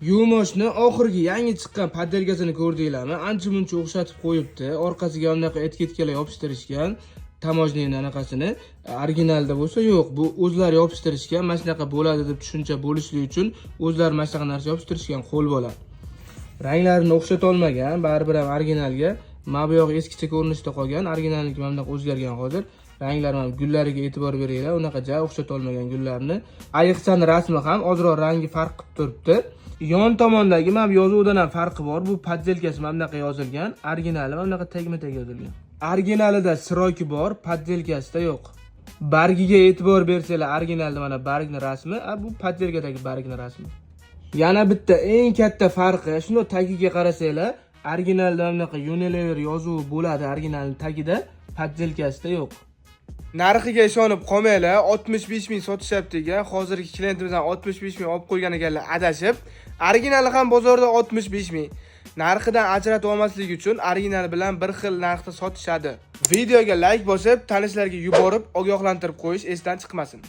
Yuvmochni oxirgi yangi chiqqan poddelkasini ko'rdinglarmi? Ancha-muncha o'xshatib qo'yibdi. Orqasiga bunaqa etiketkalar yopishtirishgan. Tamojnining anaqasini originalda bo'lsa yo'q. Bu o'zlari yopishtirishgan. Mana shunaqa bo'ladi deb tushuncha bo'lishlik uchun o'zlari mana shunaqa narsa yopishtirishgan qo'l bola. Ranglarini o'xshata olmagan, baribir ham originalga. Mana bu yog'i eskicha ko'rinishda qolgan, originalniki mana bunaqa o'zgargan hozir. Ranglar ham gullariga e'tibor beringlar. Unaqa o'xshata olmagan gullarni. Ayiqchani rasmi ham ozroq rangi farq qilib turibdi. Yon tomondagi mana bu yozuvdan ham farqi bor. Bu poddelkasi mana bunaqa yozilgan, originali mana bunaqa tagma-tag yozilgan. Originalida sroki bor, poddelkasida yo'q. Bargiga e'tibor bersanglar, originalda mana bargni rasmi, bu poddelkadagi bargni rasmi. Yana bitta eng katta farqi, shuni tagiga qarasanglar, originalda mana bunaqa Unilever yozuvi bo'ladi, originalning tagida, poddelkasida yo'q. Narxiga ishonib qolmanglar, 65 ming sotishyapti ekan. Hozirgi klientimizdan 65 ming olib qo'ygan ekanlar adashib. Originali ham bozorda 65 ming. Narxidan ajratib olmaslik uchun original bilan bir xil narxda sotishadi. Videoga like bosib, tanishlarga yuborib, ogohlantirib qo'yish esdan chiqmasin.